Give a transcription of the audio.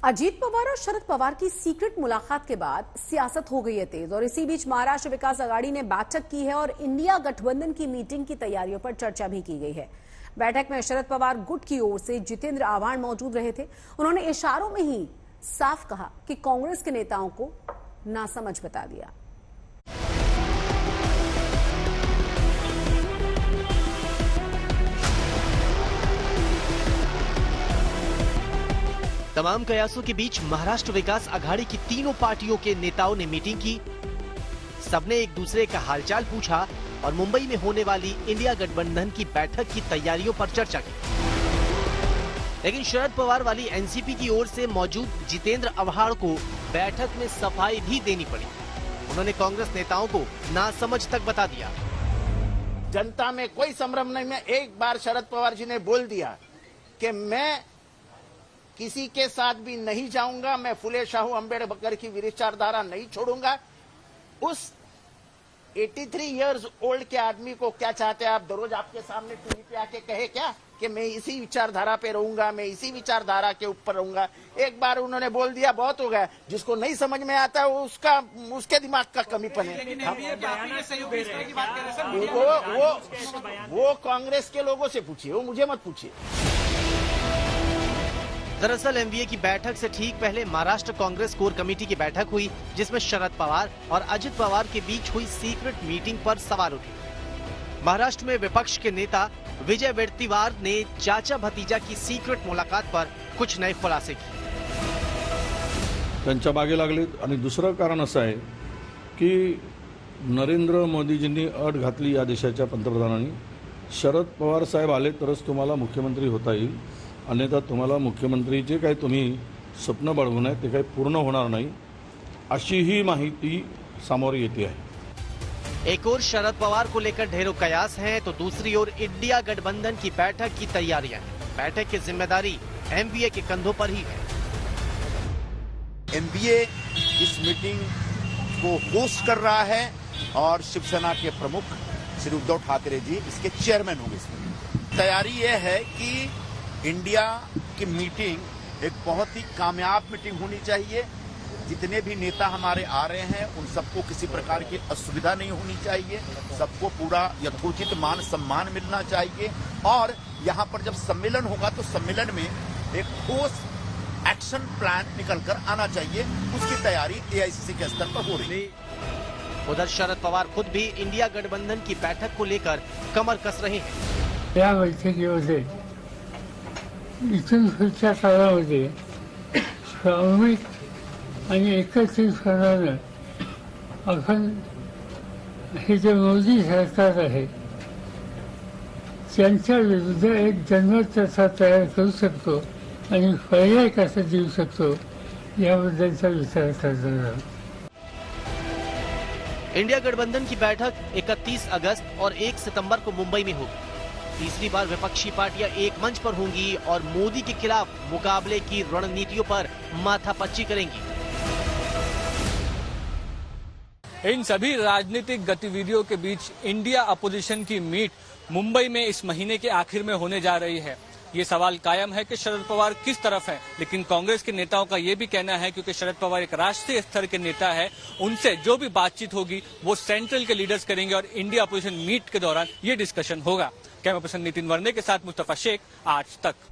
अजीत पवार और शरद पवार की सीक्रेट मुलाकात के बाद सियासत हो गई है तेज और इसी बीच महाराष्ट्र विकास अघाड़ी ने बैठक की है और इंडिया गठबंधन की मीटिंग की तैयारियों पर चर्चा भी की गई है। बैठक में शरद पवार गुट की ओर से जितेंद्र आव्हाड मौजूद रहे थे। उन्होंने इशारों में ही साफ कहा कि कांग्रेस के नेताओं को नासमझ बता दिया। तमाम कयासों के बीच महाराष्ट्र विकास अघाड़ी की तीनों पार्टियों के नेताओं ने मीटिंग की। सबने एक दूसरे का हालचाल पूछा और मुंबई में होने वाली इंडिया गठबंधन की बैठक की तैयारियों पर चर्चा की। लेकिन शरद पवार वाली एनसीपी की ओर से मौजूद जितेंद्र आव्हाड को बैठक में सफाई भी देनी पड़ी। उन्होंने कांग्रेस नेताओं को नासमझ तक बता दिया। जनता में कोई संभ्रम नहीं। मैं एक बार शरद पवार जी ने बोल दिया कि मैं किसी के साथ भी नहीं जाऊंगा, मैं फुले शाहू अम्बेडकर की विचारधारा नहीं छोड़ूंगा। उस 83 इयर्स ओल्ड के आदमी को क्या चाहते हैं आप? दररोज आपके सामने टीवी पे आके कहे क्या कि मैं इसी विचारधारा पे रहूंगा, मैं इसी विचारधारा के ऊपर रहूंगा। एक बार उन्होंने बोल दिया, बहुत हो गया। जिसको नहीं समझ में आता है उसके दिमाग का कमीपन है। वो कांग्रेस के लोगों से पूछिए, वो मुझे मत पूछिए। दरअसल एमवीए की बैठक से ठीक पहले महाराष्ट्र कांग्रेस कोर कमेटी की बैठक हुई, जिसमें शरद पवार और अजित पवार के बीच हुई सीक्रेट मीटिंग पर सवाल उठे। महाराष्ट्र में विपक्ष के नेता विजय वडेट्टीवार ने चाचा भतीजा की सीक्रेट मुलाकात पर कुछ नए खुलासे किए। त्यांच्या मागे लागलेत आणि दुसरं कारण असं आहे की नरेंद्र मोदीजींनी अट घातली या देशाच्या पंतप्रधानांनी, शरद पवार साहेब आले तरच तुम्हाला मुख्यमंत्री होता येईल, अन्यथा तुम्हाला मुख्यमंत्रीचे काही तुम्ही स्वप्न बाळगून आहे ते काही पूर्ण होणार नाही, अशी ही माहिती समोर येते आहे। एक ओर शरद पवार को लेकर ढेरों कयास हैं, तो दूसरी ओर इंडिया गठबंधन की बैठक की तैयारियां हैं। बैठक की जिम्मेदारी एमवीए के कंधों पर ही है। एमवीए इस मीटिंग को होस्ट कर रहा है और शिवसेना के प्रमुख श्री उद्धव ठाकरे जी इसके चेयरमैन होंगे। इसमें तैयारी यह है कि इंडिया की मीटिंग एक बहुत ही कामयाब मीटिंग होनी चाहिए। जितने भी नेता हमारे आ रहे हैं उन सबको किसी प्रकार की असुविधा नहीं होनी चाहिए, सबको पूरा यथोचित मान सम्मान मिलना चाहिए। और यहाँ पर जब सम्मेलन होगा तो सम्मेलन में एक ठोस एक्शन प्लान निकल कर आना चाहिए। उसकी तैयारी एआईसीसी के स्तर पर हो रही है। उधर शरद पवार खुद भी इंडिया गठबंधन की बैठक को लेकर कमर कस रहे हैं। या बैठकीमध्ये इथून पुढच्या काळामध्ये स्वाभाविक आणि एकत्रितपणानं आपण हे जे मोदी सरकार आहे त्यांच्या विरुद्ध एक जनमत तसा तयार करू शकतो आणि पर्याय कसा देऊ शकतो याबद्दलचा विचार करणार आहोत। इंडिया गठबंधन की बैठक 31 अगस्त और 1 सितंबर को मुंबई में होगी। तीसरी बार विपक्षी पार्टियां एक मंच पर होंगी और मोदी के खिलाफ मुकाबले की रणनीतियों पर माथापच्ची करेंगी। इन सभी राजनीतिक गतिविधियों के बीच इंडिया अपोजिशन की मीट मुंबई में इस महीने के आखिर में होने जा रही है। ये सवाल कायम है कि शरद पवार किस तरफ है, लेकिन कांग्रेस के नेताओं का ये भी कहना है क्योंकि शरद पवार एक राष्ट्रीय स्तर के नेता है, उनसे जो भी बातचीत होगी वो सेंट्रल के लीडर्स करेंगे और इंडिया अपोजिशन मीट के दौरान ये डिस्कशन होगा। कैमरा पर्सन नितिन वर्णे के साथ मुस्तफा शेख, आज तक।